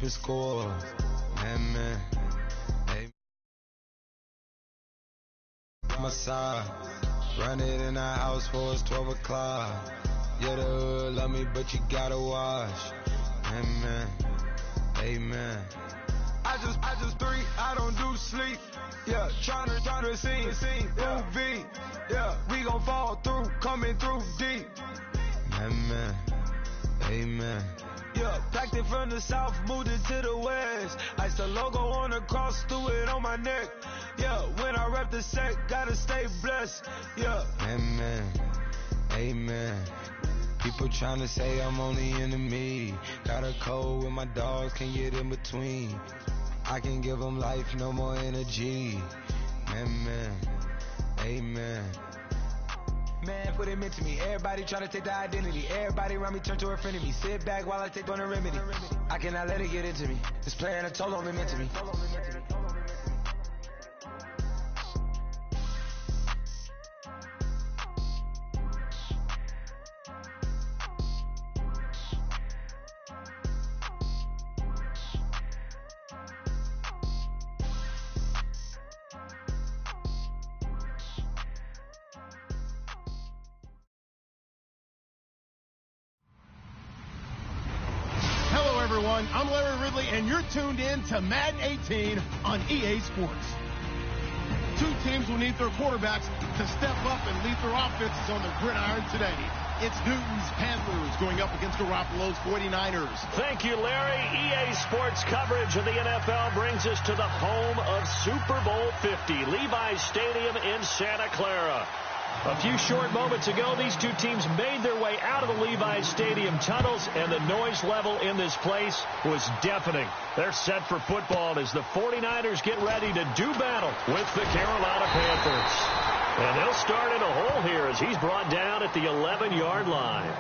keeping score. Man. Hey. My side. Run it in the house for it's 12 o'clock. Yeah, the hood love me, but you gotta watch. Amen. I just three, I don't do sleep. Yeah, tryna see, UV. Yeah, we gon' fall through, coming through deep. Amen. Yeah, packed it from the south, moved it to the west. Iced the logo on the cross, threw it on my neck. Yeah, when I rep the set, gotta stay blessed. Yeah. Amen. People tryna say I'm on the enemy. Got a code with my dogs, can't get in between. I can give them life, no more energy. Amen. Man, what it meant to me. Everybody try to take the identity. Everybody around me turn to a friend of me. Sit back while I take on a remedy. I cannot let it get into me. This playing a toll on me meant to me. I'm Larry Ridley, and you're tuned in to Madden 18 on EA Sports. Two teams will need their quarterbacks to step up and lead their offenses on the gridiron today. It's Newton's Panthers going up against Garoppolo's 49ers. Thank you, Larry. EA Sports coverage of the NFL brings us to the home of Super Bowl 50, Levi's Stadium in Santa Clara. A few short moments ago, these two teams made their way out of the Levi's Stadium tunnels, and the noise level in this place was deafening. They're set for football as the 49ers get ready to do battle with the Carolina Panthers. And they'll start in a hole here as he's brought down at the 11-yard line.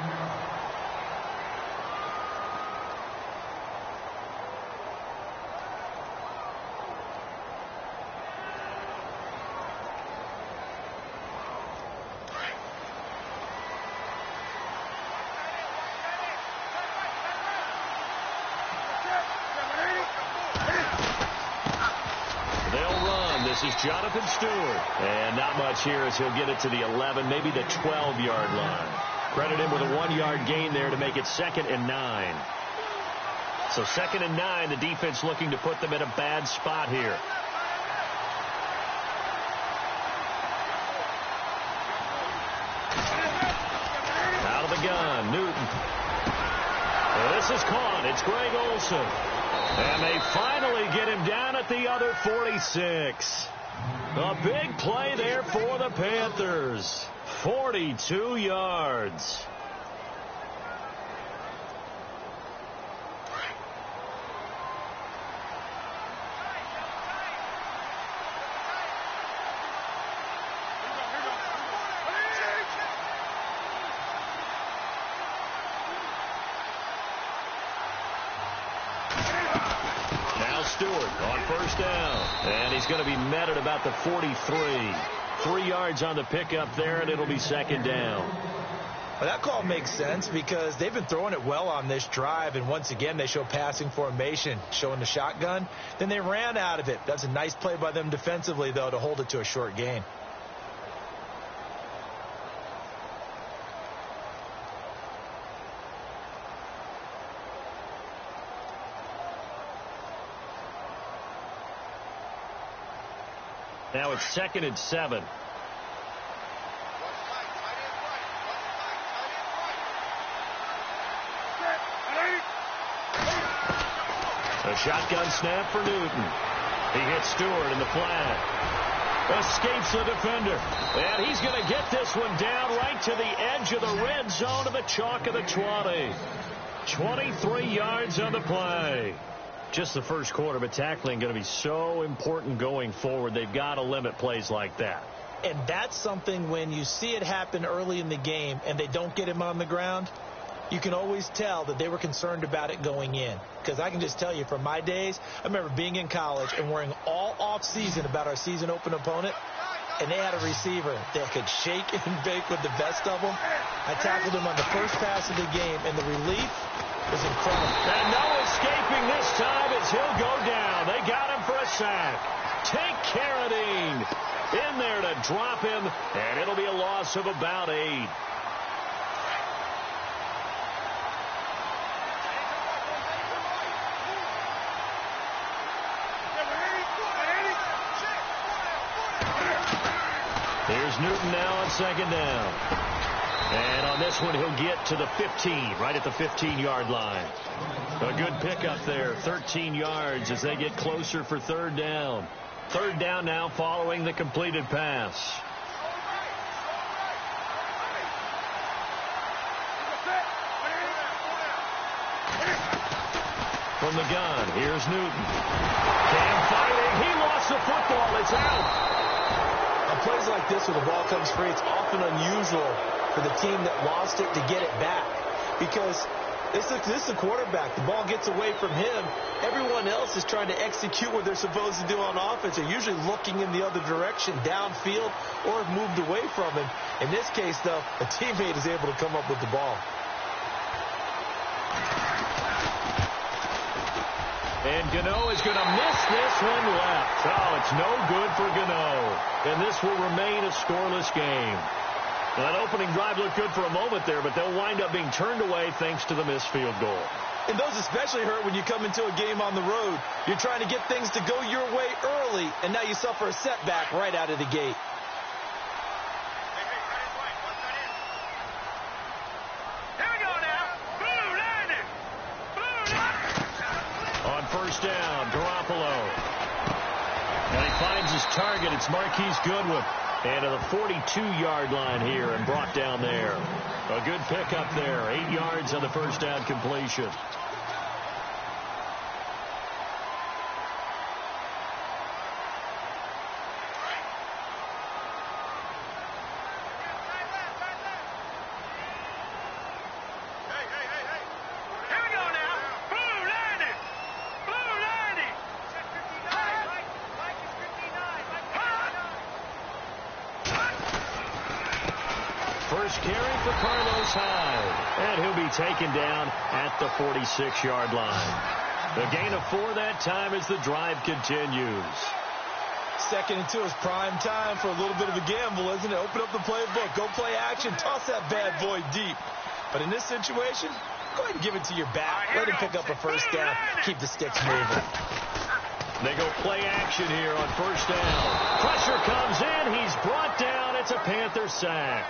This is Jonathan Stewart. And not much here as he'll get it to the 11, maybe the 12-yard line. Credit him with a 1-yard gain there to make it 2nd and 9. So 2nd and 9, the defense looking to put them in a bad spot here. Out of the gun, Newton. This is caught. It's Greg Olsen. And they finally get him down at the other 46. A big play there for the Panthers. 42 yards. Stewart on first down. And he's going to be met at about the 43. 3 yards on the pickup there, and it'll be 2nd down. Well, that call makes sense because they've been throwing it well on this drive, and once again they show passing formation, showing the shotgun. Then they ran out of it. That's a nice play by them defensively, though, to hold it to a short gain. Now it's 2nd and 7. A shotgun snap for Newton. He hits Stewart in the flat. Escapes the defender. And he's going to get this one down right to the edge of the red zone of the chalk of the 20. 23 yards on the play. Just the first quarter, but tackling going to be so important going forward. They've got to limit plays like that. And that's something when you see it happen early in the game and they don't get him on the ground, you can always tell that they were concerned about it going in. Because I can just tell you from my days, I remember being in college and worrying all off season about our season open opponent. And they had a receiver that could shake and bake with the best of them. I tackled him on the first pass of the game, and the relief was incredible. And Noah escaping this time as he'll go down. They got him for a sack. Take Carradine in there to drop him, and it'll be a loss of about 8. Here's Newton now on second down. And on this one, he'll get to the 15, right at the 15-yard line. A good pickup there, 13 yards as they get closer for third down. Third down now following the completed pass. From the gun, here's Newton. Cam fighting. He lost the football. It's out. On plays like this where the ball comes free, it's often unusual for the team that lost it to get it back. Because this is the quarterback. The ball gets away from him. Everyone else is trying to execute what they're supposed to do on offense. They're usually looking in the other direction, downfield, or have moved away from him. In this case, though, a teammate is able to come up with the ball. And Gano is going to miss this one left. Oh, it's no good for Gano. And this will remain a scoreless game. Now, that opening drive looked good for a moment there, but they'll wind up being turned away thanks to the missed field goal. And those especially hurt when you come into a game on the road. You're trying to get things to go your way early, and now you suffer a setback right out of the gate. First down, Garoppolo. And he finds his target. It's Marquise Goodwin. And to the 42-yard line here and brought down there. A good pickup there. 8 yards on the first down completion. And he'll be taken down at the 46-yard line. A gain of 4 that time as the drive continues. 2nd and 2 is prime time for a little bit of a gamble, isn't it? Open up the playbook, go play action, toss that bad boy deep. But in this situation, go ahead and give it to your back. Let him pick up a first down, keep the sticks moving. They go play action here on first down. Pressure comes in, he's brought down. It's a Panther sack.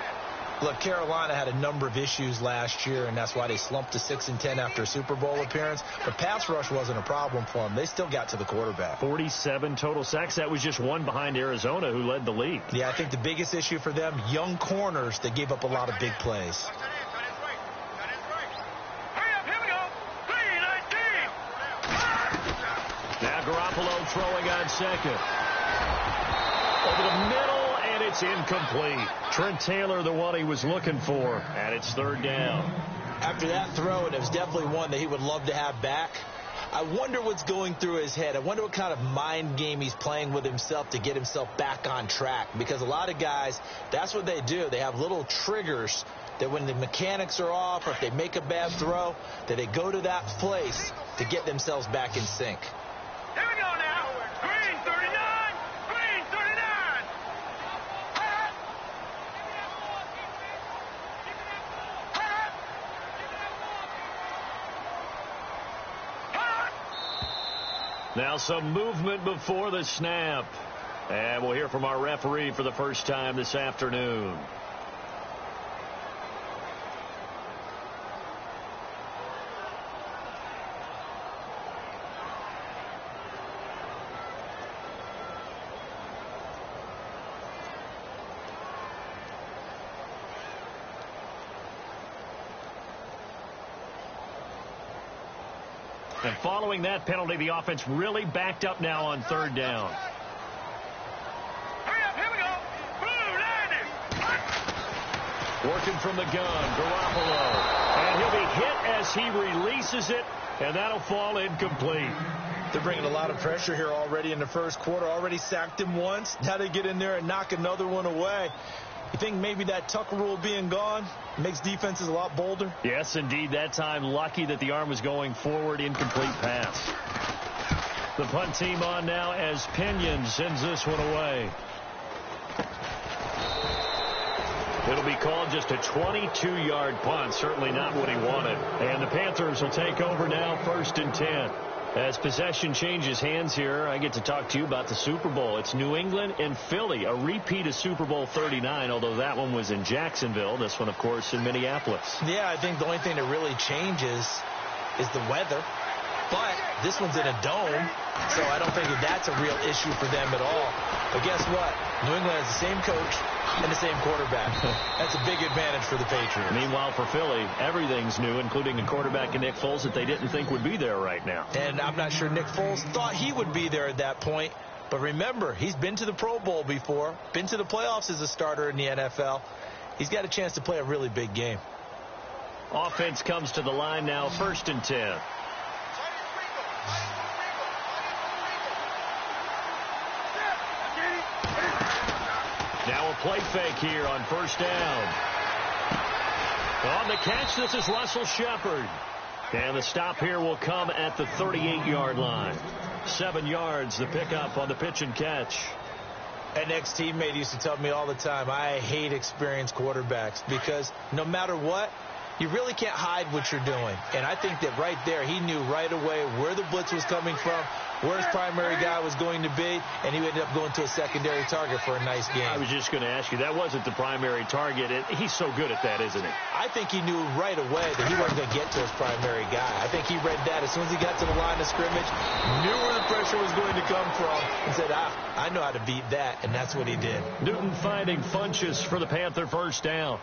Look, Carolina had a number of issues last year, and that's why they slumped to 6-10 after a Super Bowl appearance. But pass rush wasn't a problem for them. They still got to the quarterback. 47 total sacks. That was just one behind Arizona, who led the league. Yeah, I think the biggest issue for them, young corners that gave up a lot of big plays. Now Garoppolo throwing on second. Over the middle. And it's incomplete. Trent Taylor, the one he was looking for, and it's third down. After that throw, and it was definitely one that he would love to have back, I wonder what's going through his head. I wonder what kind of mind game he's playing with himself to get himself back on track. Because a lot of guys, that's what they do. They have little triggers that when the mechanics are off or if they make a bad throw, that they go to that place to get themselves back in sync. Here we go now. Green 39. Green 39. Now some movement before the snap. And we'll hear from our referee for the first time this afternoon. And following that penalty, the offense really backed up now on third down. Hurry up, here we go. Blue, Working from the gun, Garoppolo. And he'll be hit as he releases it, and that'll fall incomplete. They're bringing a lot of pressure here already in the first quarter. Already sacked him once. Now they get in there and knock another one away. You think maybe that Tucker rule being gone makes defenses a lot bolder? Yes, indeed. That time, lucky that the arm was going forward. Incomplete pass. The punt team on now as Pinion sends this one away. It'll be called just a 22-yard punt. Certainly not what he wanted. And the Panthers will take over now, 1st and 10. As possession changes hands here, I get to talk to you about the Super Bowl. It's New England and Philly, a repeat of Super Bowl 39, although that one was in Jacksonville. This one, of course, in Minneapolis. Yeah, I think the only thing that really changes is the weather. But this one's in a dome, so I don't think that's a real issue for them at all. But guess what? New England has the same coach and the same quarterback. That's a big advantage for the Patriots. Meanwhile, for Philly, everything's new, including a quarterback in Nick Foles that they didn't think would be there right now. And I'm not sure Nick Foles thought he would be there at that point. But remember, he's been to the Pro Bowl before, been to the playoffs as a starter in the NFL. He's got a chance to play a really big game. Offense comes to the line now, 1st and 10. Now a play fake here on 1st down. On the catch, this is Russell Shepard. And the stop here will come at the 38-yard line. 7 yards, the pickup on the pitch and catch. An ex-teammate used to tell me all the time, I hate experienced quarterbacks because no matter what, you really can't hide what you're doing. And I think that right there, he knew right away where the blitz was coming from, where his primary guy was going to be, and he ended up going to a secondary target for a nice game. I was just going to ask you, that wasn't the primary target. He's so good at that, isn't he? I think he knew right away that he wasn't going to get to his primary guy. I think he read that as soon as he got to the line of scrimmage, knew where the pressure was going to come from, and said, I know how to beat that, and that's what he did. Newton finding Funchess for the Panther 1st down.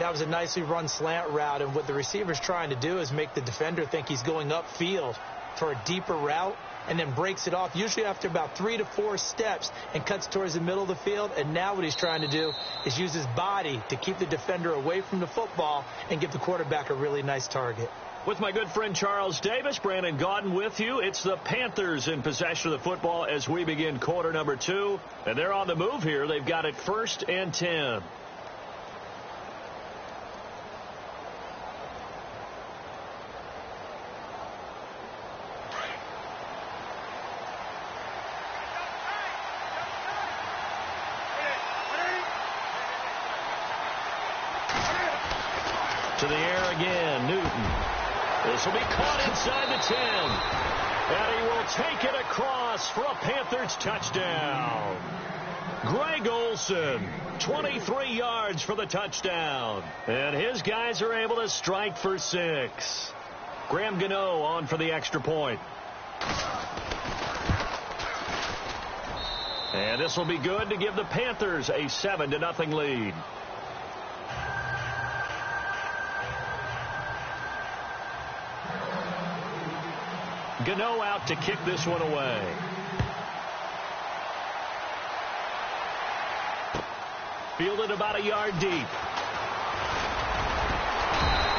That was a nicely run slant route, and what the receiver's trying to do is make the defender think he's going upfield for a deeper route and then breaks it off, usually after about 3 to 4 steps, and cuts towards the middle of the field. And now what he's trying to do is use his body to keep the defender away from the football and give the quarterback a really nice target. With my good friend Charles Davis, Brandon Gaudin with you. It's the Panthers in possession of the football as we begin quarter number 2. And they're on the move here. They've got it 1st and 10. To the air again, Newton. This will be caught inside the 10. And he will take it across for a Panthers touchdown. Greg Olsen, 23 yards for the touchdown. And his guys are able to strike for 6. Graham Gano on for the extra point. And this will be good to give the Panthers a 7-0 lead. Gano out to kick this one away. Fielded about a yard deep.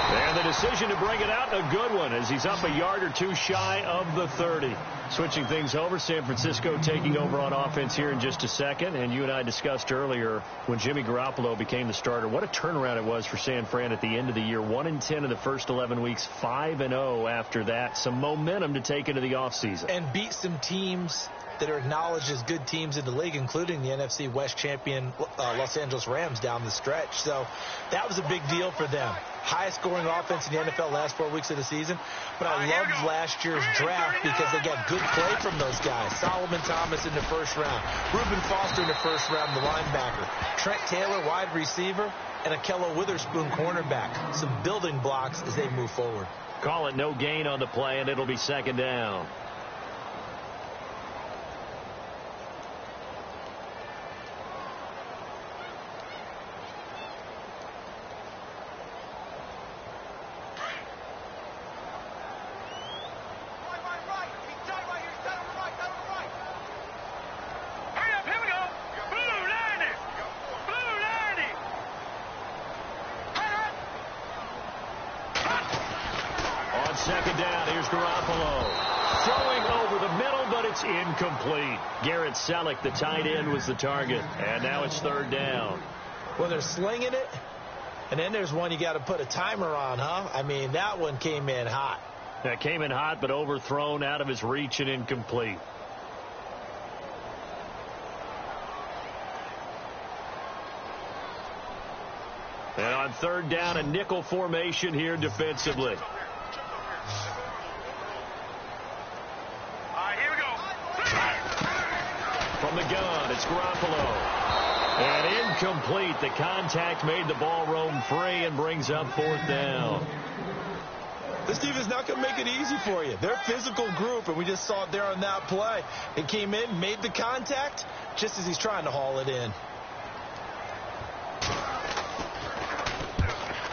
And the decision to bring it out, a good one, as he's up a yard or two shy of the 30. Switching things over, San Francisco taking over on offense here in just a second. And you and I discussed earlier when Jimmy Garoppolo became the starter, what a turnaround it was for San Fran at the end of the year. 1-10 in the first 11 weeks, 5-0 after that. Some momentum to take into the offseason. And beat some teams that are acknowledged as good teams in the league, including the NFC West champion Los Angeles Rams down the stretch. So that was a big deal for them. Highest scoring offense in the NFL last 4 weeks of the season. But I loved last year's draft because they got good play from those guys. Solomon Thomas in the first round. Reuben Foster in the first round, the linebacker. Trent Taylor, wide receiver. And Akello Witherspoon, cornerback. Some building blocks as they move forward. Call it no gain on the play, and it'll be 2nd down. Incomplete. Garrett Selleck, the tight end, was the target. And now it's 3rd down. when they're slinging it. And then there's one you got to put a timer on, huh? I mean, that one came in hot. That came in hot, but overthrown, out of his reach, and incomplete. And on third down, a nickel formation here defensively. All right, here we go. From the gun, it's Garoppolo. And incomplete. The contact made the ball roam free and brings up fourth down. This defense is not going to make it easy for you. They're a physical group, and we just saw it there on that play. It came in, made the contact, just as he's trying to haul it in.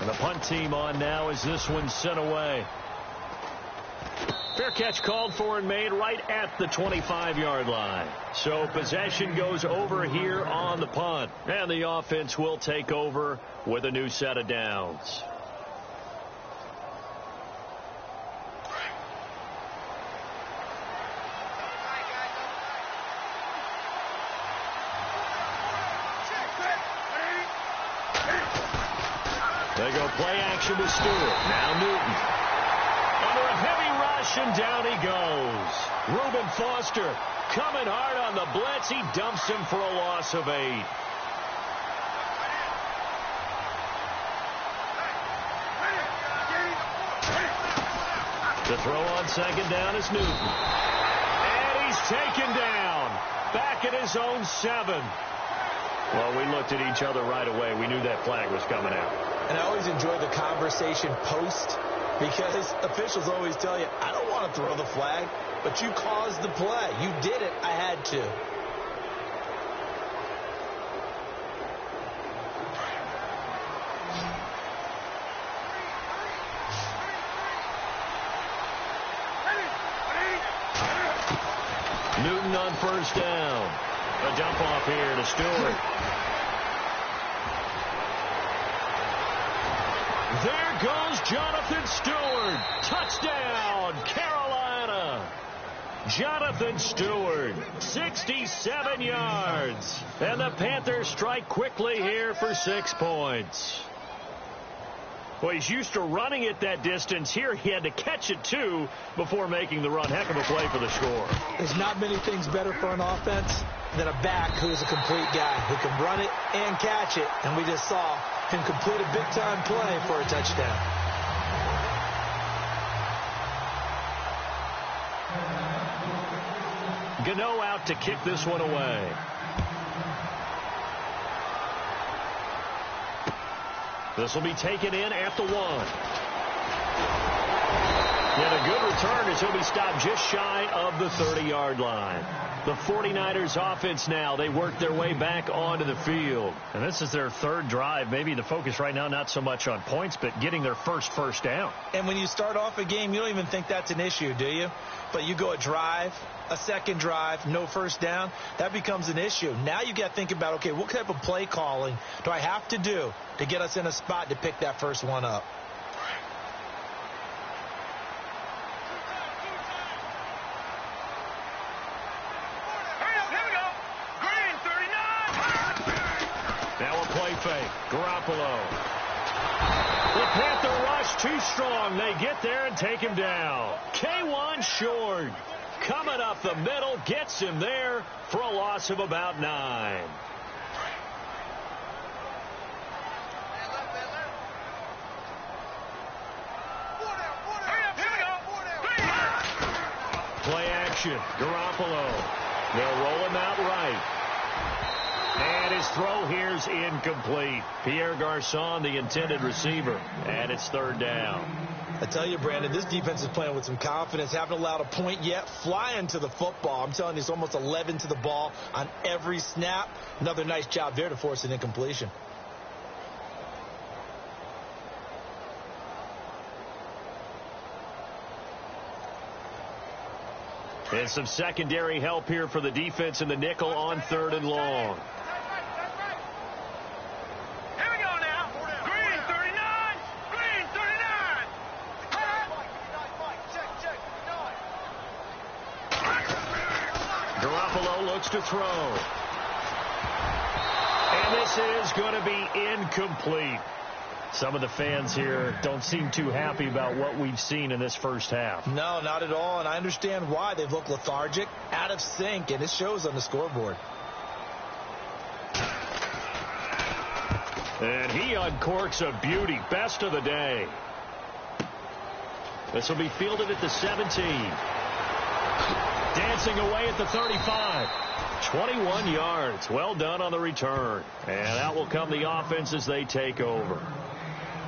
And the punt team on now as this one's sent away. Fair catch called for and made right at the 25-yard line. So possession goes over here on the punt. And the offense will take over with a new set of downs. They go play action with Stewart. Now Newton. Under a heavy rush, and down he goes. Reuben Foster coming hard on the blitz. He dumps him for a loss of 8. The throw on second down is Newton. And he's taken down. Back at his own 7. Well, we looked at each other right away. We knew that flag was coming out. And I always enjoy the conversation post, because officials always tell you, I don't want to throw the flag, but you caused the play. You did it. I had to. Newton on first down. A dump off here to Stewart. There goes Jonathan Stewart. Touchdown, Carolina. Jonathan Stewart, 67 yards. And the Panthers strike quickly here for 6 points. Well, he's used to running it that distance. Here he had to catch it, too, before making the run. Heck of a play for the score. There's not many things better for an offense than a back who's a complete guy who can run it and catch it. And we just saw him complete a big-time play for a touchdown. Gano out to kick this one away. This will be taken in at the 1. And a good return as he'll be stopped just shy of the 30-yard line. The 49ers offense now, they work their way back onto the field. And this is their third drive. Maybe the focus right now not so much on points, but getting their first down. And when you start off a game, you don't even think that's an issue, do you? But you go a drive, a second drive, no first down, that becomes an issue. Now you got to think about, okay, what type of play calling do I have to do to get us in a spot to pick that first one up? Garoppolo. The Panther rush too strong. They get there and take him down. K1 short. Coming up the middle. Gets him there for a loss of about 9. Play action. Garoppolo. They'll roll him out right. And his throw here's incomplete. Pierre Garçon, the intended receiver. And it's third down. I tell you, Brandon, this defense is playing with some confidence. Haven't allowed a point yet. Flying to the football. I'm telling you, it's almost 11 to the ball on every snap. Another nice job there to force an incompletion. And some secondary help here for the defense in the nickel on 3rd and long. Here we go now. Green 39. Green 39. Garoppolo looks to throw. And And this is going to be incomplete. Some of the fans here don't seem too happy about what we've seen in this first half. No, not at all, and I understand why. They've looked lethargic, out of sync, and it shows on the scoreboard. And he uncorks a beauty. Best of the day. This will be fielded at the 17. Dancing away at the 35. 21 yards. Well done on the return. And out will come the offense as they take over.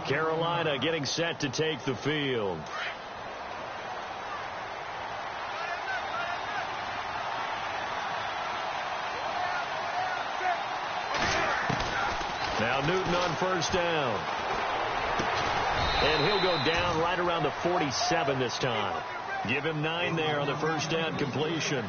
Carolina getting set to take the field. Now Newton on first down. And he'll go down right around the 47 this time. Give him 9 there on the first down completion.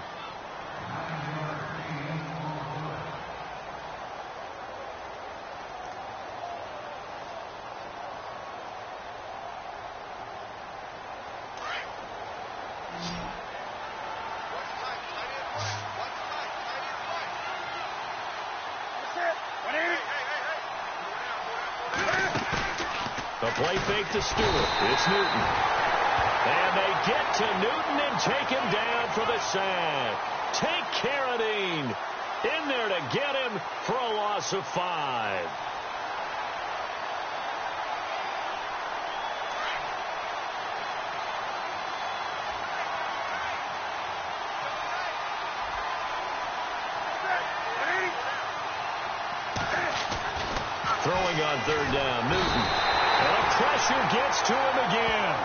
Play fake to Stewart. It's Newton. And they get to Newton and take him down for the sack. Take Carradine in there to get him for a loss of 5. Throwing on third down, Newton. And pressure gets to him again.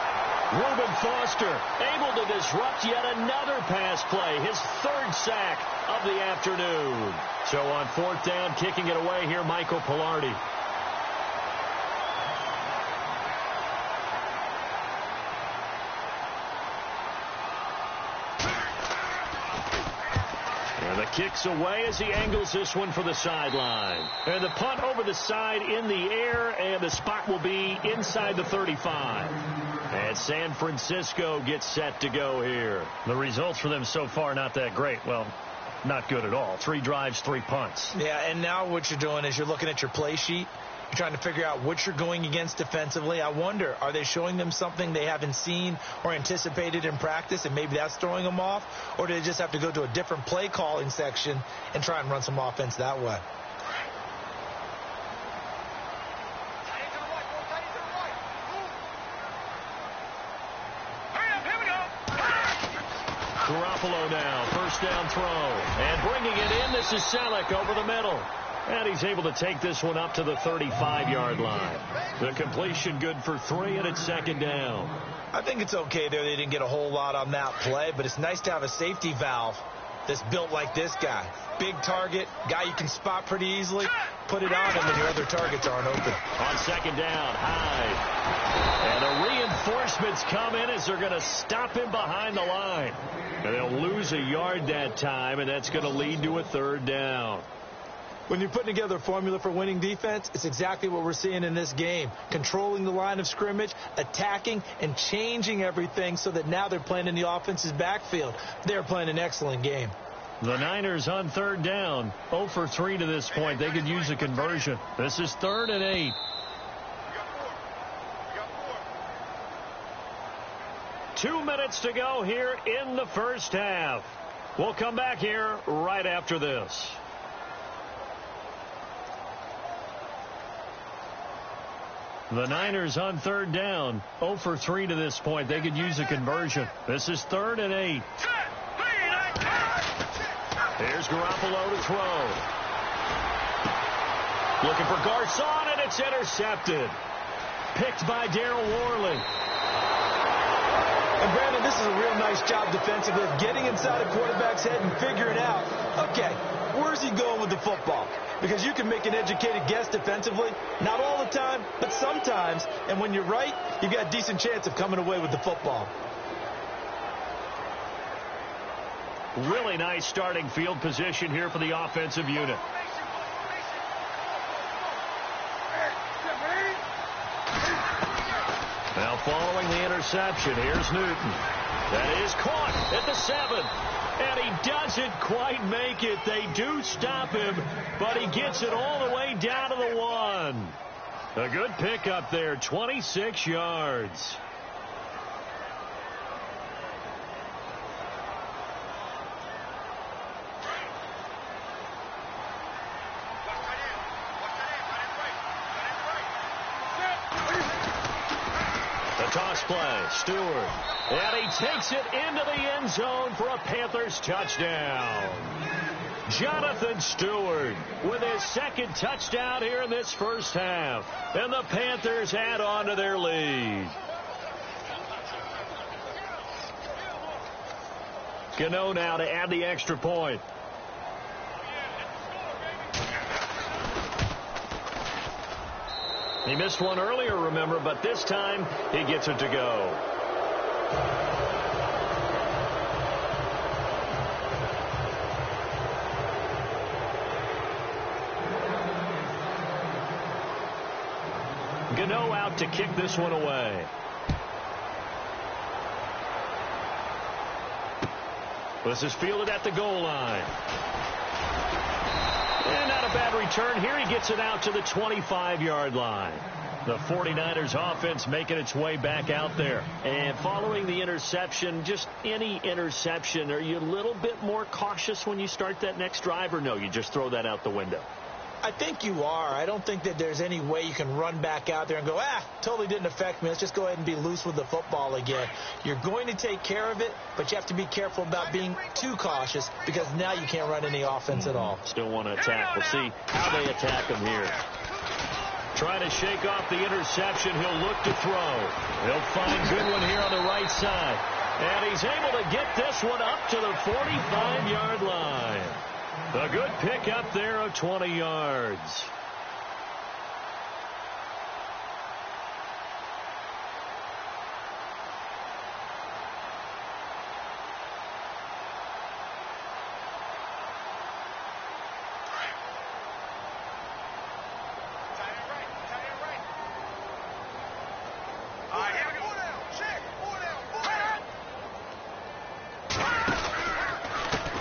Reuben Foster able to disrupt yet another pass play. His 3rd sack of the afternoon. So on 4th down, kicking it away here, Michael Pilardi. And the kick's away as he angles this one for the sideline. And the punt over the side in the air, and the spot will be inside the 35. And San Francisco gets set to go here. The results for them so far not that great. Well, not good at all. 3 drives, 3 punts. Yeah, and now what you're doing is you're looking at your play sheet. You're trying to figure out what you're going against defensively. I wonder, are they showing them something they haven't seen or anticipated in practice, and maybe that's throwing them off? Or do they just have to go to a different play calling section and try and run some offense that way? Garoppolo now, first down throw. And bringing it in, this is Selleck over the middle. And he's able to take this one up to the 35-yard line. The completion good for 3, and it's 2nd down. I think it's okay there. They didn't get a whole lot on that play, but it's nice to have a safety valve that's built like this guy. Big target, guy you can spot pretty easily. Put it on him when your other targets aren't open. On 2nd down, Hyde. And the reinforcements come in as they're going to stop him behind the line. And they'll lose a yard that time, and that's going to lead to a 3rd down. When you're putting together a formula for winning defense, it's exactly what we're seeing in this game. Controlling the line of scrimmage, attacking, and changing everything so that now they're playing in the offense's backfield. They're playing an excellent game. The Niners on 3rd down. 0 for 3 to this point. They could use a conversion. This is 3rd and 8. Two minutes to go here in the first half. We'll come back here right after this. The Niners on 3rd down. 0 for 3 to this point. They could use a conversion. This is 3rd and 8. Here's Garoppolo to throw. Looking for Garcon, and it's intercepted. Picked by Darryl Worley. And Brandon, this is a real nice job defensively of getting inside a quarterback's head and figuring out, okay, where's he going with the football? Because you can make an educated guess defensively, not all the time, but sometimes. And when you're right, you got a decent chance of coming away with the football. Really nice starting field position here for the offensive unit. Now following the interception, here's Newton. That is caught at the 7. And he doesn't quite make it. They do stop him, but he gets it all the way down to the 1. A good pickup there, 26 yards. Toss play, Stewart, and he takes it into the end zone for a Panthers touchdown. Jonathan Stewart with his second touchdown here in this first half, and the Panthers add on to their lead. Gano now to add the extra point. He missed one earlier, remember, but this time he gets it to go. Gano out to kick this one away. This is fielded at the goal line. And not a bad return here. He gets it out to the 25-yard line. The 49ers offense making its way back out there. And following the interception, just any interception, are you a little bit more cautious when you start that next drive, or no, you just throw that out the window? I think you are. I don't think that there's any way you can run back out there and go, totally didn't affect me. Let's just go ahead and be loose with the football again. You're going to take care of it, but you have to be careful about being too cautious because now you can't run any offense at all. Still want to attack. We'll see how they attack him here. Trying to shake off the interception. He'll look to throw. He'll find Goodwin here on the right side. And he's able to get this one up to the 45-yard line. A good pickup there of 20 yards.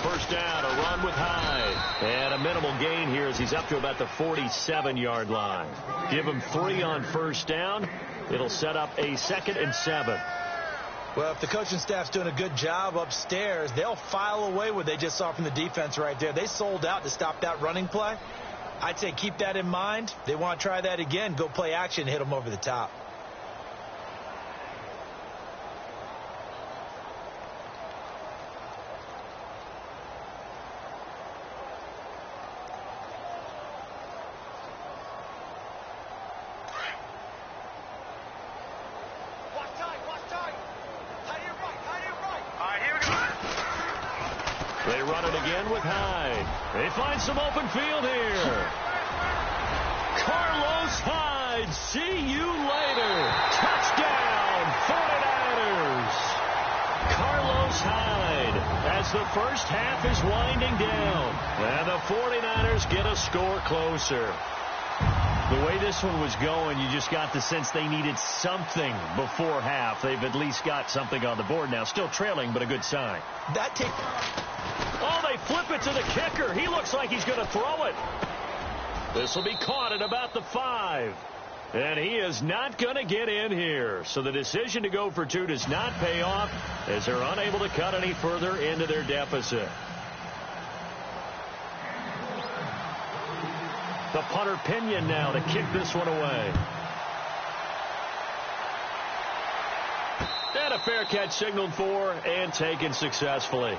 First down, a run with Hyde. And a minimal gain here as he's up to about the 47-yard line. Give him 3 on first down. It'll set up a 2nd and 7. Well, if the coaching staff's doing a good job upstairs, they'll file away what they just saw from the defense right there. They sold out to stop that running play. I'd say keep that in mind. They want to try that again. Go play action, hit them over the top. They run it again with Hyde. They find some open field here. Carlos Hyde, see you later. Touchdown, 49ers. Carlos Hyde, as the first half is winding down. And the 49ers get a score closer. The way this one was going, you just got the sense they needed something before half. They've at least got something on the board now. Still trailing, but a good sign. Oh, they flip it to the kicker. He looks like he's going to throw it. This will be caught at about the 5. And he is not going to get in here. So the decision to go for 2 does not pay off as they're unable to cut any further into their deficit. The punter Pinion now to kick this one away. And a fair catch signaled for and taken successfully.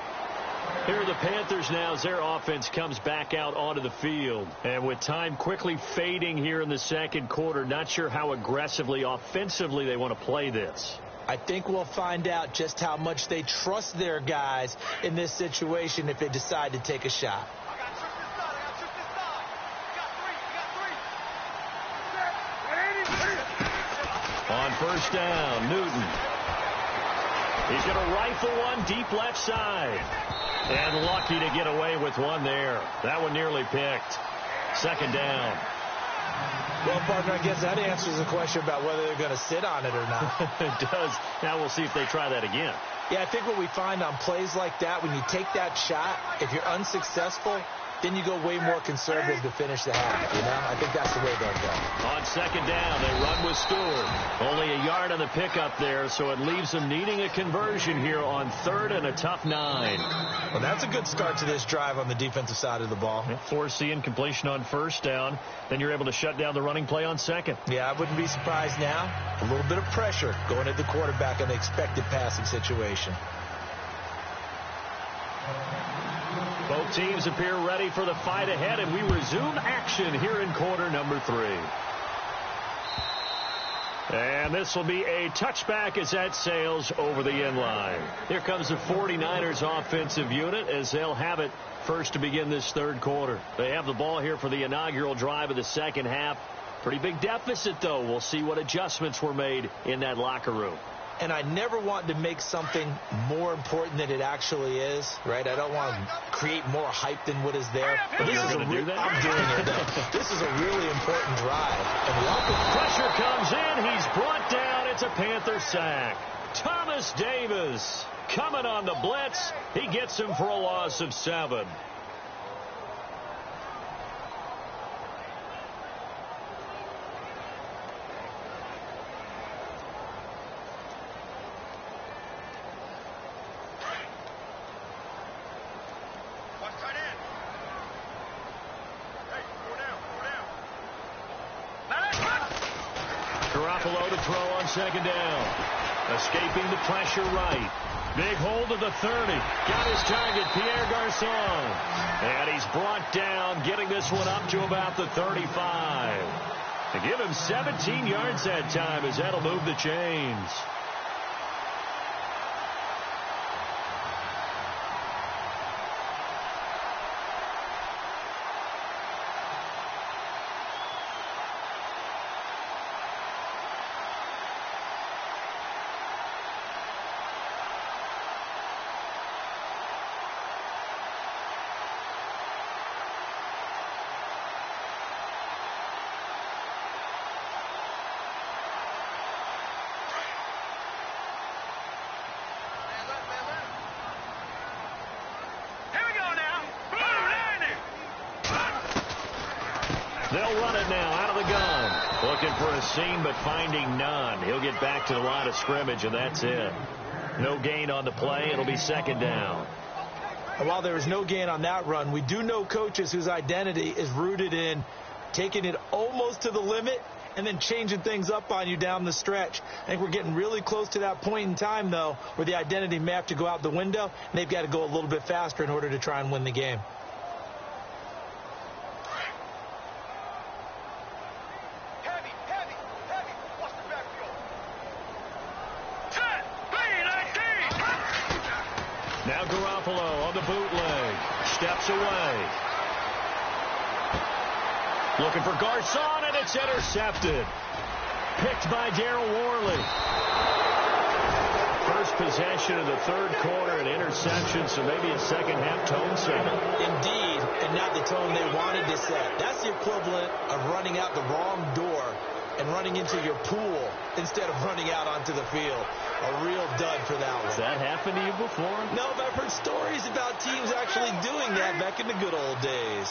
Here are the Panthers now as their offense comes back out onto the field. And with time quickly fading here in the second quarter, not sure how aggressively, offensively they want to play this. I think we'll find out just how much they trust their guys in this situation if they decide to take a shot. On first down, Newton. He's going to rifle one deep left side. And lucky to get away with one there. That one nearly picked. Second down. Well, partner, I guess that answers the question about whether they're going to sit on it or not. It does. Now we'll see if they try that again. Yeah, I think what we find on plays like that, when you take that shot, if you're unsuccessful, then you go way more conservative to finish the half, you know? I think that's the way they'll go. On second down, they run with Stewart. Only a yard on the pickup there, so it leaves them needing a conversion here on third and a tough 9. Well, that's a good start to this drive on the defensive side of the ball. Forcing completion on first down. Then you're able to shut down the running play on second. Yeah, I wouldn't be surprised now. A little bit of pressure going at the quarterback in the expected passing situation. Both teams appear ready for the fight ahead, and we resume action here in quarter number 3. And this will be a touchback as that sails over the end line. Here comes the 49ers offensive unit as they'll have it first to begin this third quarter. They have the ball here for the inaugural drive of the second half. Pretty big deficit, though. We'll see what adjustments were made in that locker room. And I never want to make something more important than it actually is, right? I don't want to create more hype than what is there. But you're going to do that? I'm doing it, though. This is a really important drive. And pressure comes in. He's brought down. It's a Panther sack. Thomas Davis coming on the blitz. He gets him for a loss of 7. Second down. Escaping the pressure right. Big hold of the 30. Got his target, Pierre Garçon. And he's brought down, getting this one up to about the 35. To give him 17 yards that time, as that'll move the chains. They'll run it now out of the gun. Looking for a seam, but finding none. He'll get back to the line of scrimmage, and that's it. No gain on the play. It'll be second down. And while there is no gain on that run, we do know coaches whose identity is rooted in taking it almost to the limit and then changing things up on you down the stretch. I think we're getting really close to that point in time, though, where the identity may have to go out the window, and they've got to go a little bit faster in order to try and win the game. Now Garoppolo on the bootleg. Steps away. Looking for Garçon, and it's intercepted. Picked by Darryl Worley. First possession of the third quarter, an interception, so maybe a second-half tone setter. Indeed, and not the tone they wanted to set. That's the equivalent of running out the wrong door and running into your pool instead of running out onto the field. A real dud for that one. Has that happened to you before? No, but I've heard stories about teams actually doing that back in the good old days.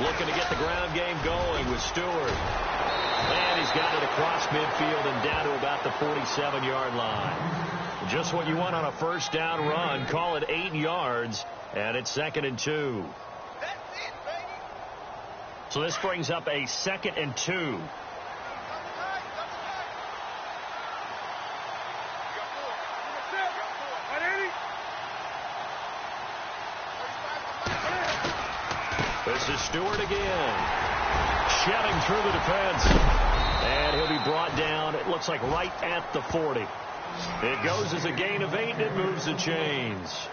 Looking to get the ground game going with Stewart. And he's got it across midfield and down to about the 47-yard line. Just what you want on a first down run. Call it 8 yards, and it's 2nd and 2. So this brings up a 2nd and 2. This is Stewart again. Shedding through the defense. And he'll be brought down, it looks like right at the 40. It goes as a gain of 8, and it moves the chains.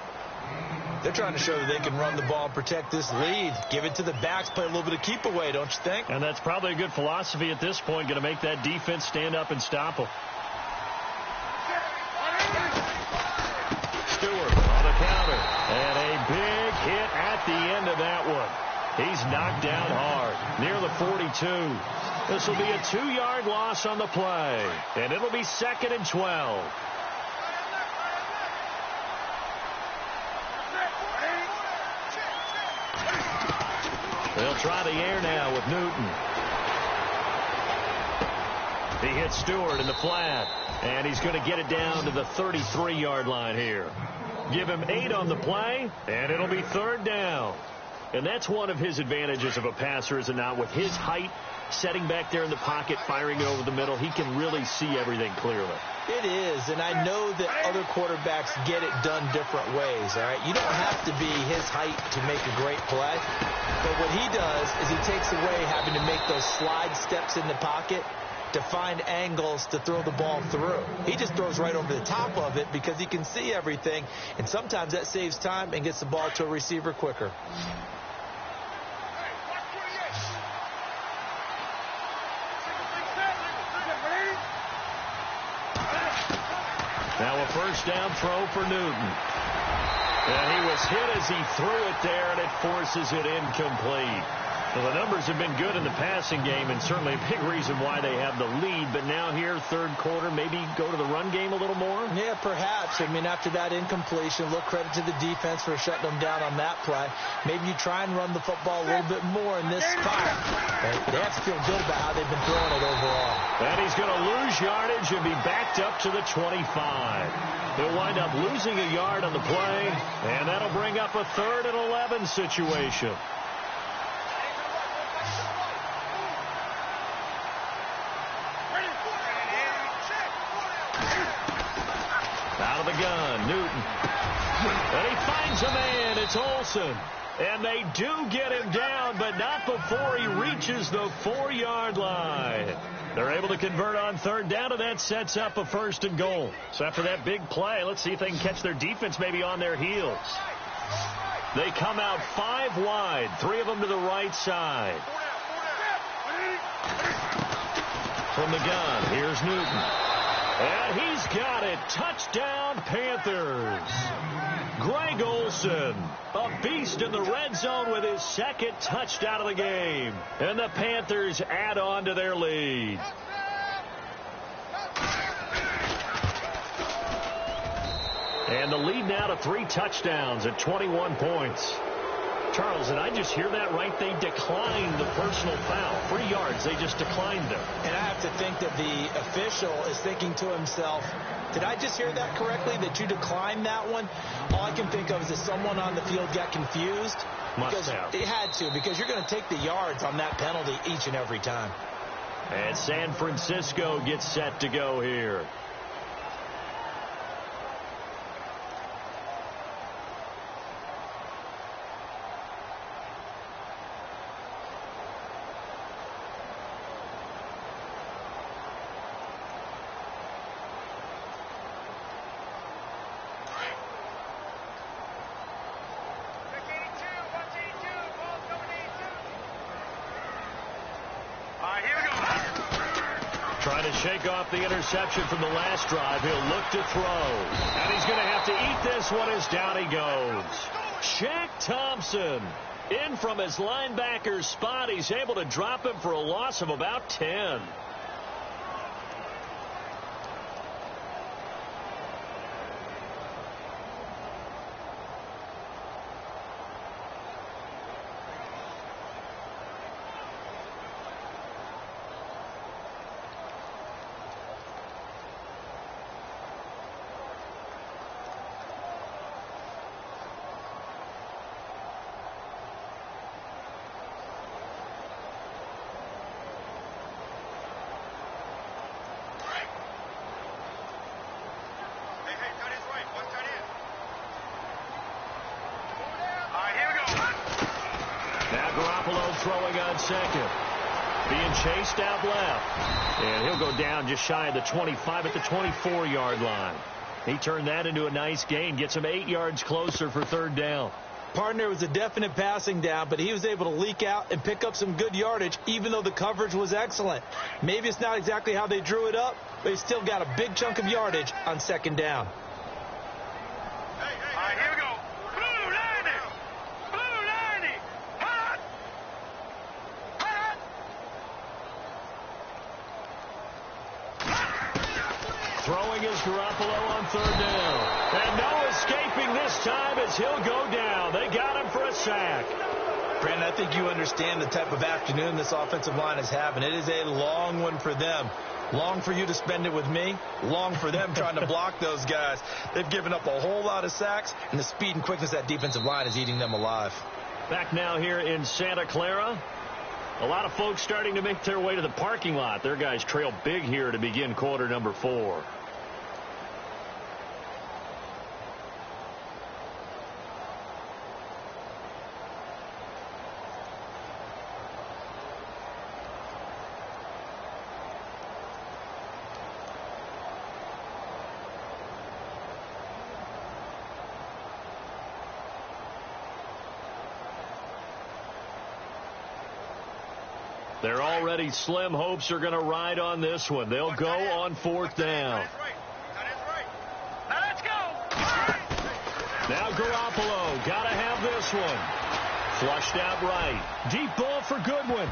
They're trying to show that they can run the ball and protect this lead. Give it to the backs, play a little bit of keep away, don't you think? And that's probably a good philosophy at this point, going to make that defense stand up and stop them. Stewart on the counter. And a big hit at the end of that one. He's knocked down hard, near the 42. This will be a 2-yard loss on the play, and it'll be 2nd and 12. They'll try the air now with Newton. He hits Stewart in the flat, and he's going to get it down to the 33-yard line here. Give him 8 on the play, and it'll be 3rd down. And that's one of his advantages of a passer, is it not? With his height, setting back there in the pocket, firing it over the middle, he can really see everything clearly. It is, and I know that other quarterbacks get it done different ways, all right? You don't have to be his height to make a great play, but what he does is he takes away having to make those slide steps in the pocket to find angles to throw the ball through. He just throws right over the top of it because he can see everything, and sometimes that saves time and gets the ball to a receiver quicker. Now a 1st down throw for Newton. And he was hit as he threw it there, and it forces it incomplete. Well, the numbers have been good in the passing game, and certainly a big reason why they have the lead. But now here, 3rd quarter, maybe go to the run game a little more? Yeah, perhaps. I mean, after that incompletion, a little credit to the defense for shutting them down on that play. Maybe you try and run the football a little bit more in this spot. They have to feel good about how they've been throwing it overall. And he's going to lose yardage and be backed up to the 25. They'll wind up losing a yard on the play, and that'll bring up a 3rd and 11 situation. Out of the gun, Newton. And he finds a man. It's Olsen. And they do get him down, but not before he reaches the 4-yard line. They're able to convert on 3rd down, and that sets up a 1st and goal. So after that big play, let's see if they can catch their defense maybe on their heels. They come out 5 wide, 3 of them to the right side. From the gun, here's Newton. And he's got it. Touchdown, Panthers. Greg Olsen, a beast in the red zone with his 2nd touchdown of the game. And the Panthers add on to their lead. And the lead now to 3 touchdowns at 21 points. Charles, did I just hear that right? They declined the personal foul. 3 yards, they just declined them. And I have to think that the official is thinking to himself, did I just hear that correctly, that you declined that one? All I can think of is that someone on the field got confused. Must have. They had to, because you're going to take the yards on that penalty each and every time. And San Francisco gets set to go here. Trying to shake off the interception from the last drive. He'll look to throw. And he's going to have to eat this one as down he goes. Shaq Thompson in from his linebacker spot. He's able to drop him for a loss of about 10. Throwing on 2nd. Being chased out left. And he'll go down just shy of the 25 at the 24-yard line. He turned that into a nice gain. Gets him 8 yards closer for 3rd down. Partner was a definite passing down, but he was able to leak out and pick up some good yardage, even though the coverage was excellent. Maybe it's not exactly how they drew it up, but he still got a big chunk of yardage on 2nd down. Here we go. Blue 90. Blue 90. Hot. Hot. Throwing is Garoppolo on 3rd down. And no escaping this time as he'll go down. They got him for a sack. Brandon, I think you understand the type of afternoon this offensive line is having. It is a long one for them. Long for you to spend it with me. Long for them trying to block those guys. They've given up a whole lot of sacks, and the speed and quickness of that defensive line is eating them alive. Back now here in Santa Clara. A lot of folks starting to make their way to the parking lot. Their guys trail big here to begin quarter number 4. Their already slim hopes are going to ride on this one. They'll go on 4th down. Now let's go. Now Garoppolo got to have this one. Flushed out right. Deep ball for Goodwin.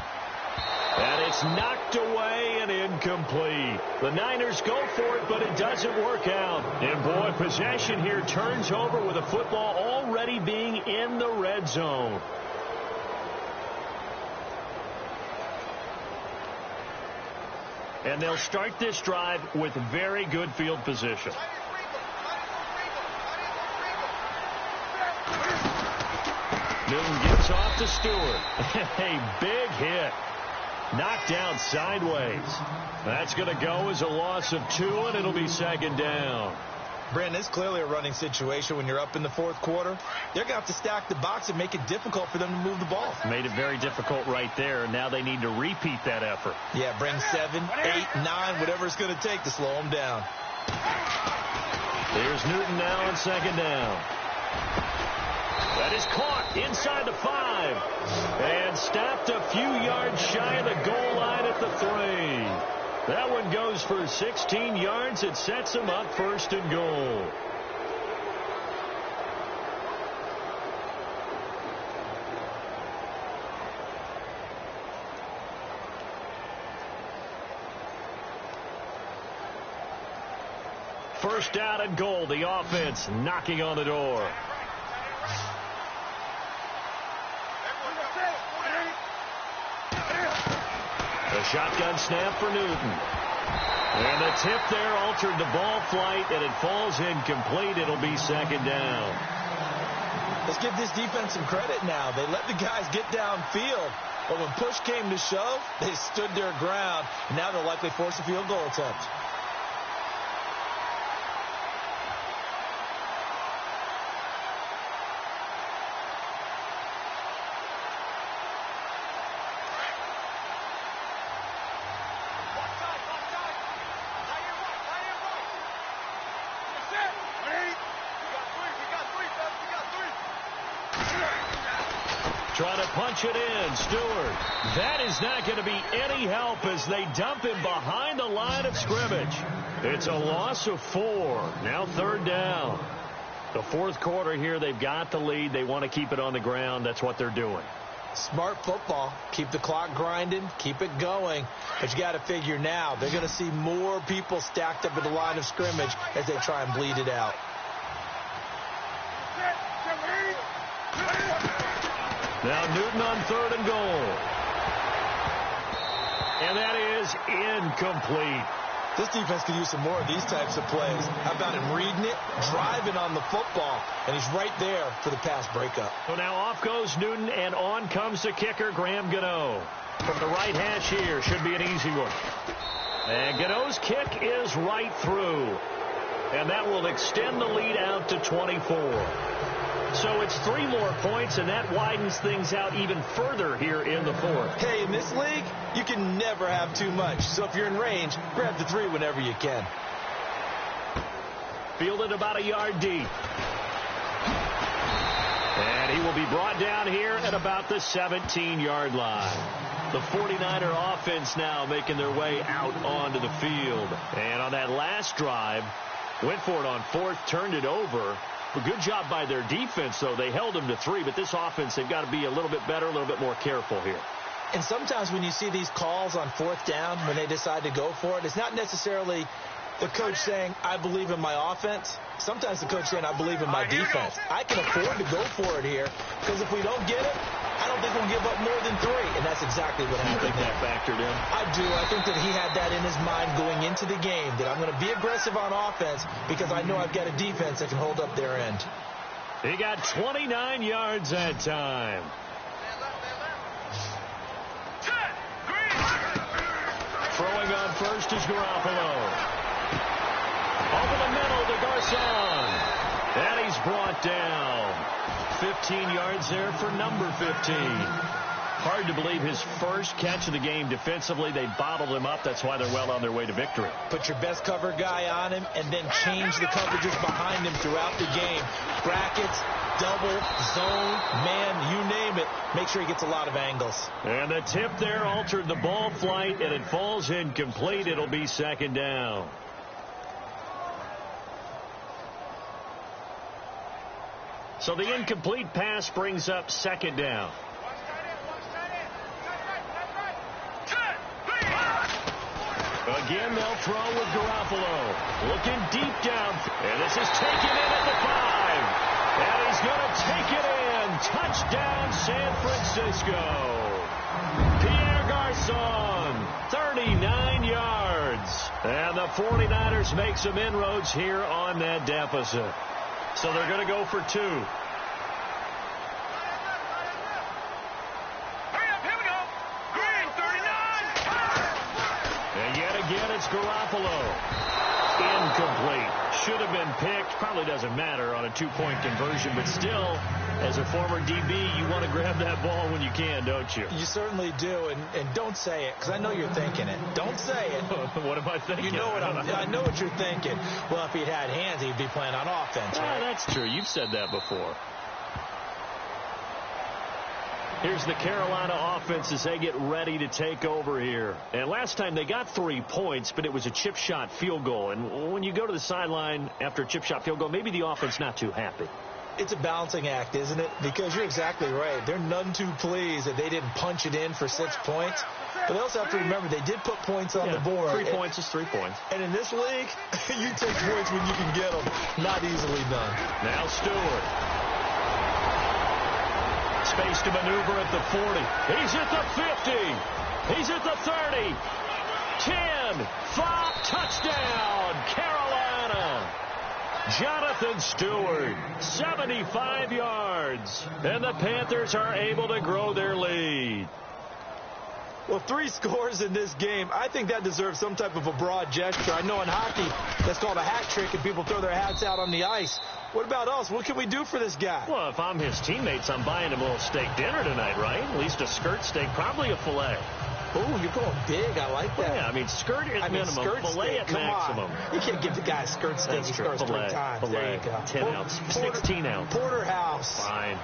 And it's knocked away and incomplete. The Niners go for it, but it doesn't work out. And boy, possession here turns over with a football already being in the red zone. And they'll start this drive with very good field position. Newton gets off to Stewart. A big hit. Knocked down sideways. That's going to go as a loss of 2, and it'll be 2nd down. Brandon, it's clearly a running situation when you're up in the 4th quarter. They're going to have to stack the box and make it difficult for them to move the ball. Made it very difficult right there, and now they need to repeat that effort. Yeah, bring 7, 8, 9, whatever it's going to take to slow them down. Here's Newton now on 2nd down. That is caught inside the 5 and stopped a few yards shy of the goal line at the 3. That one goes for 16 yards. It sets them up 1st and goal. First down and goal. The offense knocking on the door. The shotgun snap for Newton. And the tip there altered the ball flight, and it falls incomplete. It'll be 2nd down. Let's give this defense some credit now. They let the guys get downfield, but when push came to shove, they stood their ground. Now they'll likely force a field goal attempt. Trying to punch it in. Stewart. That is not going to be any help as they dump him behind the line of scrimmage. It's a loss of 4. Now 3rd down. The 4th quarter here, they've got the lead. They want to keep it on the ground. That's what they're doing. Smart football. Keep the clock grinding. Keep it going. But you got to figure now they're going to see more people stacked up at the line of scrimmage as they try and bleed it out. Now Newton on 3rd and goal. And that is incomplete. This defense could use some more of these types of plays. How about him reading it, driving on the football, and he's right there for the pass breakup. So now off goes Newton, and on comes the kicker, Graham Gano. From the right hash here, should be an easy one. And Gano's kick is right through. And that will extend the lead out to 24. So it's 3 more points, and that widens things out even further here in the 4th. Hey, in this league, you can never have too much. So if you're in range, grab the 3 whenever you can. Fielded about a yard deep. And he will be brought down here at about the 17-yard line. The 49er offense now making their way out onto the field. And on that last drive, went for it on 4th, turned it over. A good job by their defense, though. They held them to 3, but this offense, they've got to be a little bit better, a little bit more careful here. And sometimes when you see these calls on 4th down, when they decide to go for it, it's not necessarily The coach saying, I believe in my offense. Sometimes the coach saying, I believe in my defense. I can afford to go for it here because if we don't get it, I don't think we'll give up more than 3. And that's exactly what happened. You think that factored in? I do. I think that he had that in his mind going into the game, that I'm going to be aggressive on offense because I know I've got a defense that can hold up their end. He got 29 yards that time. Throwing on first is Garoppolo. Over the middle to Garcon. And he's brought down. 15 yards there for number 15. Hard to believe his first catch of the game defensively. They bottled him up. That's why they're well on their way to victory. Put your best cover guy on him and then change the coverages behind him throughout the game. Brackets, double, zone, man, you name it. Make sure he gets a lot of angles. And the tip there altered the ball flight, and it falls incomplete. It'll be second down. So the incomplete pass brings up second down. Again, they'll throw with Garoppolo. Looking deep down. And this is taken in at the 5. And he's going to take it in. Touchdown, San Francisco. Pierre Garcon, 39 yards. And the 49ers make some inroads here on that deficit. So they're going to go for 2. Again, it's Garoppolo. Incomplete. Should have been picked. Probably doesn't matter on a 2-point conversion, but still, as a former DB, you want to grab that ball when you can, don't you? You certainly do, and don't say it, because I know you're thinking it. Don't say it. What am I thinking? You know what I know what you're thinking. Well, if he'd had hands, he'd be playing on offense, right? That's true. You've said that before. Here's the Carolina offense as they get ready to take over here. And last time they got 3 points, but it was a chip shot field goal. And when you go to the sideline after a chip shot field goal, maybe the offense not too happy. It's a balancing act, isn't it? Because you're exactly right. They're none too pleased that they didn't punch it in for 6 points. But they also have to remember they did put points on the board. 3 points is 3 points. And in this league, you take points when you can get them. Not easily done. Now Stewart. Space to maneuver at the 40. He's at the 50. He's at the 30. 10. 5. Touchdown. Carolina. Jonathan Stewart. 75 yards. And the Panthers are able to grow their lead. Well, 3 scores in this game. I think that deserves some type of a broad gesture. I know in hockey that's called a hat trick and people throw their hats out on the ice. What about us? What can we do for this guy? Well, if I'm his teammates, I'm buying him a little steak dinner tonight, right? At least a skirt steak, probably a filet. Oh, you're going big. I like that. Well, yeah, I mean, skirt at minimum, filet at maximum. You can't give the guy a skirt steak. He scores 3 times. Filet. There you go. 10 ounce, 16 ounce. Porterhouse. Fine.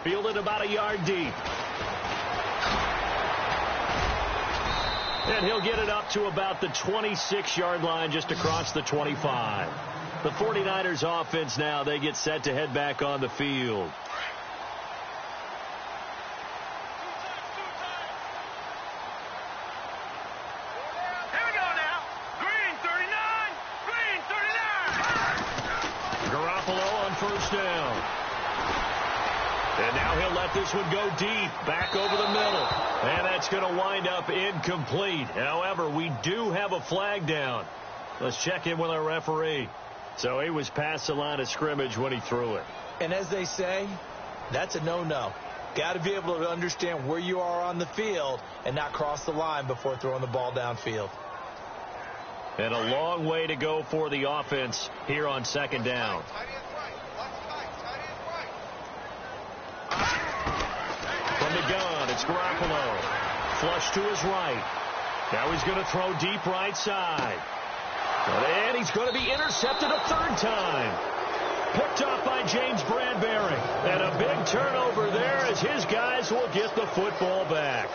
Fielded about a yard deep. And he'll get it up to about the 26-yard line just across the 25. The 49ers offense now, they get set to head back on the field. Here we go now. Green 39. Green 39. Garoppolo on first down. And now he'll let this one go deep, back over the middle. And that's going to wind up incomplete. However, we do have a flag down. Let's check in with our referee. So he was past the line of scrimmage when he threw it. And as they say, that's a no-no. Got to be able to understand where you are on the field and not cross the line before throwing the ball downfield. And a long way to go for the offense here on second down. From the gun, it's Garoppolo. Flush to his right. Now he's going to throw deep right side. And he's going to be intercepted a 3rd time. Picked off by James Bradbury. And a big turnover there as his guys will get the football back.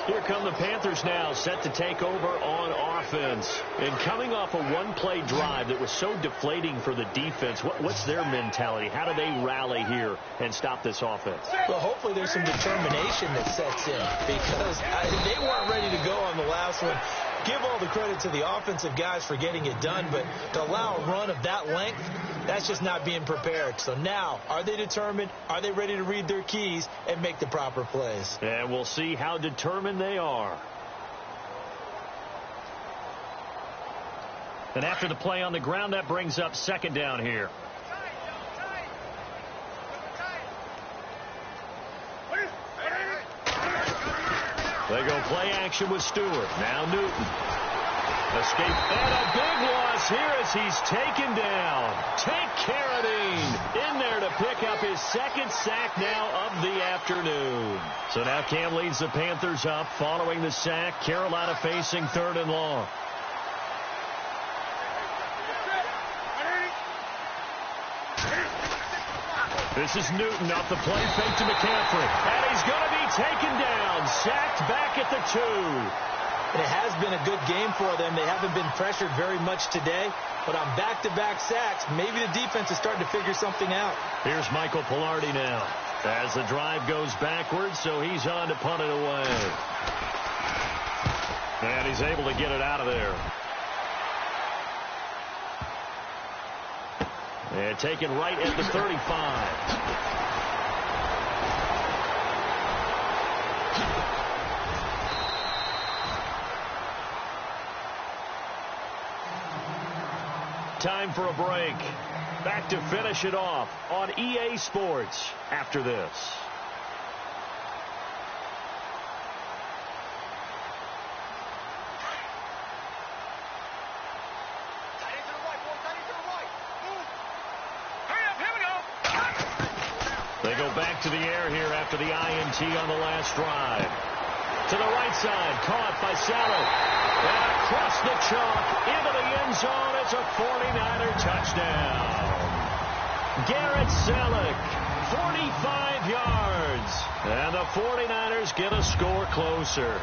Here come the Panthers now, set to take over on offense. And coming off a one-play drive that was so deflating for the defense, what's their mentality? How do they rally here and stop this offense? Well, hopefully there's some determination that sets in because they weren't ready to go on the last one. give all the credit to the offensive guys for getting it done, but to allow a run of that length, that's just not being prepared. So now, are they determined? Are they ready to read their keys and make the proper plays? And we'll see how determined they are. And after the play on the ground, that brings up second down here. They go play action with Stewart. Now Newton. Escape. And a big loss here as he's taken down. Tank Carradine in there to pick up his second sack now of the afternoon. So now Cam leads the Panthers up following the sack. Carolina facing 3rd and long. This is Newton off the play fake to McCaffrey. And he's going to be taken down. Sacked back at the 2. It has been a good game for them. They haven't been pressured very much today. But on back-to-back sacks, maybe the defense is starting to figure something out. Here's Michael Pilardi now. As the drive goes backwards, so he's on to punt it away. And he's able to get it out of there. And taken right at the 35. Time for a break. Back to finish it off on EA Sports after this. They go back to the air here after the INT on the last drive. To the right side, caught by Saleh. And across the chalk, into the end zone. It's a 49er touchdown. Garrett Saleh, 45 yards. And the 49ers get a score closer.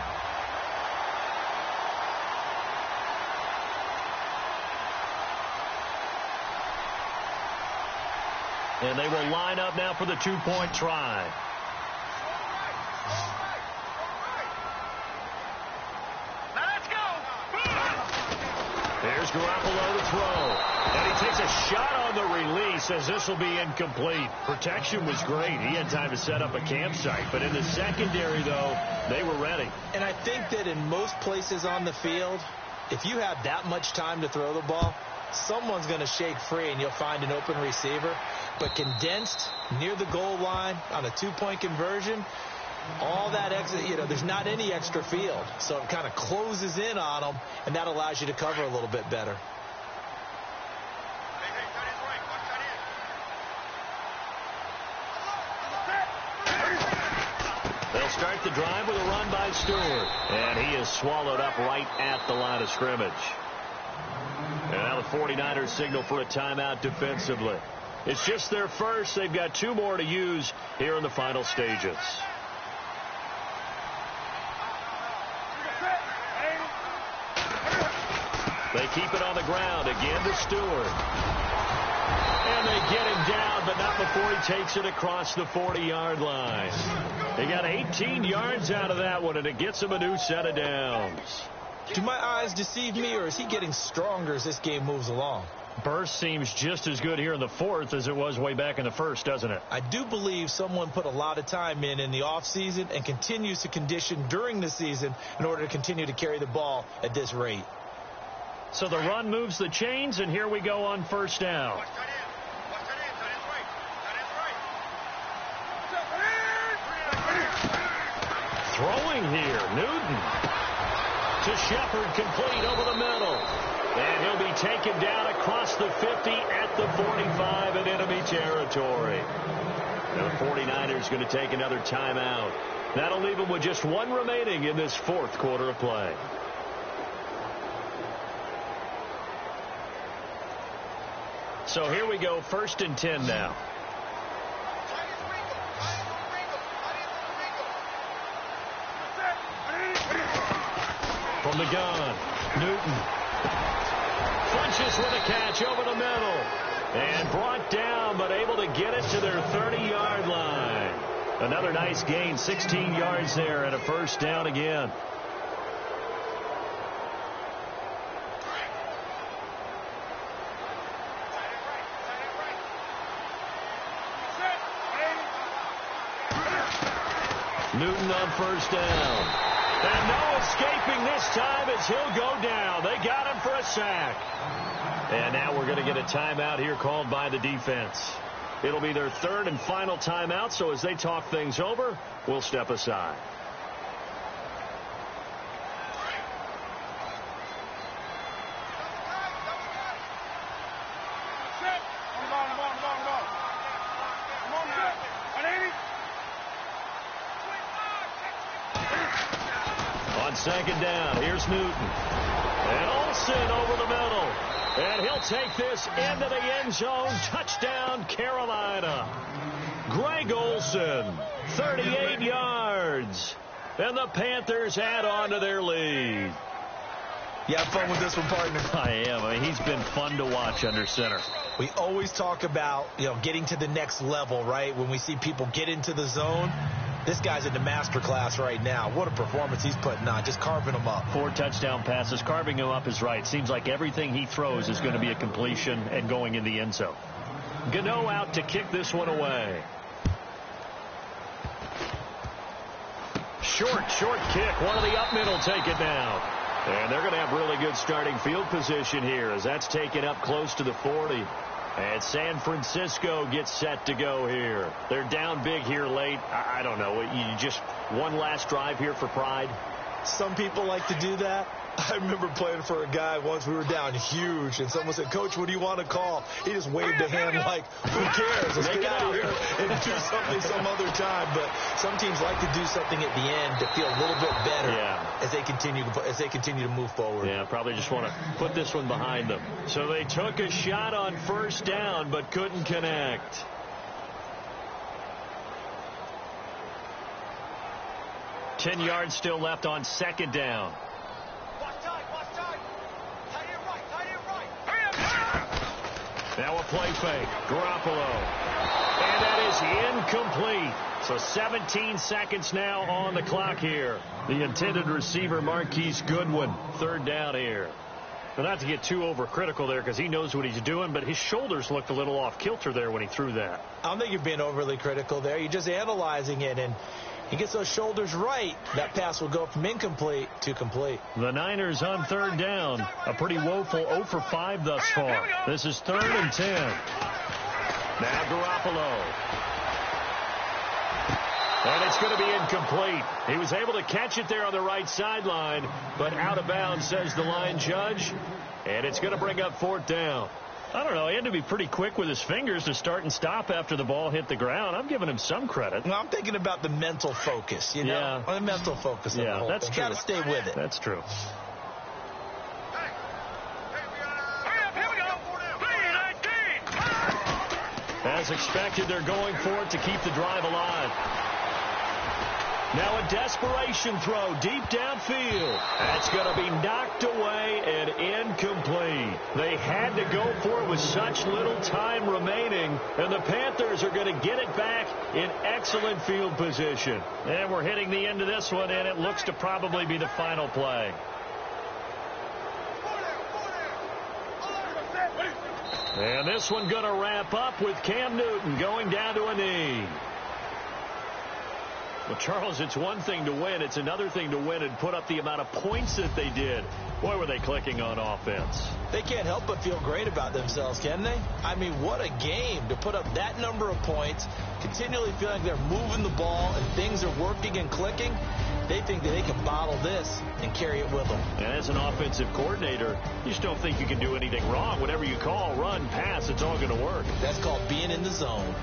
And they will line up now for the 2-point try. Let's go. There's Garoppolo to throw. And he takes a shot on the release as this will be incomplete. Protection was great. He had time to set up a campsite. But in the secondary, though, they were ready. And I think that in most places on the field, if you have that much time to throw the ball, someone's going to shake free and you'll find an open receiver. But condensed near the goal line on a 2-point conversion, all that extra, there's not any extra field. So it kind of closes in on them, and that allows you to cover a little bit better. They'll start the drive with a run by Stewart. And he is swallowed up right at the line of scrimmage. And now the 49ers signal for a timeout defensively. It's just their first. They've got 2 more to use here in the final stages. They keep it on the ground again to Stewart. And they get him down, but not before he takes it across the 40-yard line. They got 18 yards out of that one, and it gets him a new set of downs. Do my eyes deceive me, or is he getting stronger as this game moves along? Burst seems just as good here in the 4th as it was way back in the 1st, doesn't it? I do believe someone put a lot of time in the offseason and continues to condition during the season in order to continue to carry the ball at this rate. So the run moves the chains, and here we go on 1st down. Throwing here, Newton. To Shepard, complete over the middle. And he'll be taken down across the 50 at the 45 in enemy territory. Now the 49ers going to take another timeout. That'll leave them with just 1 remaining in this 4th quarter of play. So here we go, 1st and 10 now. From the gun, Newton. Punches with a catch over the middle. And brought down, but able to get it to their 30-yard line. Another nice gain, 16 yards there, and a 1st down again. Newton on first down. And no escaping this time as he'll go down. They got him for a sack. And now we're going to get a timeout here called by the defense. It'll be their third and final timeout, so as they talk things over, we'll step aside. On second down, here's Newton. And Olsen over the middle. And he'll take this into the end zone. Touchdown, Carolina. Greg Olsen, 38 yards. And the Panthers add on to their lead. You have fun with this one, partner? I am. I mean, he's been fun to watch under center. We always talk about, getting to the next level, right? When we see people get into the zone. This guy's in the master class right now. What a performance he's putting on, just carving them up. 4 touchdown passes. Carving him up is right. Seems like everything he throws is going to be a completion and going in the end zone. Gano out to kick this one away. Short kick. One of the up middle take it down. And they're going to have really good starting field position here as that's taken up close to the 40. And San Francisco gets set to go here. They're down big here late. I don't know. You just one last drive here for pride. Some people like to do that. I remember playing for a guy once. We were down huge, and someone said, "Coach, what do you want to call?" He just waved a hand like, "Who cares? Let's get out of here and do something some other time." But some teams like to do something at the end to feel a little bit better as they continue to move forward. Yeah, probably just want to put this one behind them. So they took a shot on first down, but couldn't connect. Ten yards still left on second down. Now a play fake. Garoppolo. And that is incomplete. So 17 seconds now on the clock here. The intended receiver, Marquise Goodwin. Third down here. But not to get too overcritical there because he knows what he's doing, but his shoulders looked a little off kilter there when he threw that. I don't think you're being overly critical there. You're just analyzing it, and he gets those shoulders right. That pass will go from incomplete to complete. The Niners on third down. A pretty woeful 0 for 5 thus far. This is 3rd and 10. Now Garoppolo. And it's going to be incomplete. He was able to catch it there on the right sideline, but out of bounds, says the line judge. And it's going to bring up 4th down. I don't know. He had to be pretty quick with his fingers to start and stop after the ball hit the ground. I'm giving him some credit. Well, I'm thinking about the mental focus, Yeah. The mental focus. Yeah, that's true. Got to stay with it. That's true. As expected, they're going for it to keep the drive alive. Now a desperation throw deep downfield. That's going to be knocked away and incomplete. They had to go for it with such little time remaining, and the Panthers are going to get it back in excellent field position. And we're hitting the end of this one, and it looks to probably be the final play. And this one going to wrap up with Cam Newton going down to a knee. Well, Charles, it's one thing to win. It's another thing to win and put up the amount of points that they did. Boy, were they clicking on offense. They can't help but feel great about themselves, can they? I mean, what a game to put up that number of points, continually feeling like they're moving the ball and things are working and clicking. They think that they can bottle this and carry it with them. And as an offensive coordinator, you just don't think you can do anything wrong. Whatever you call, run, pass, it's all going to work. That's called being in the zone.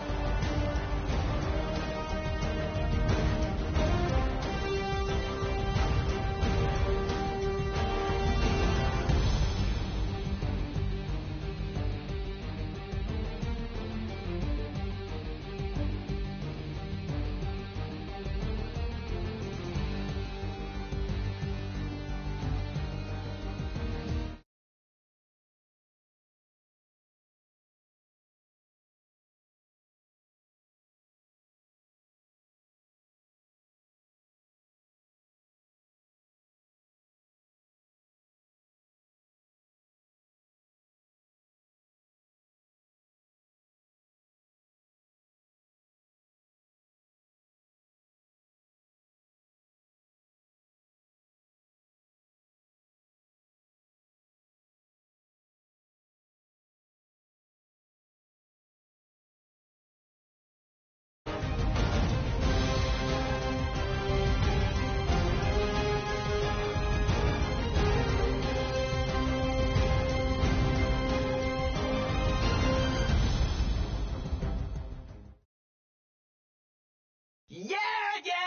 Yeah, yeah!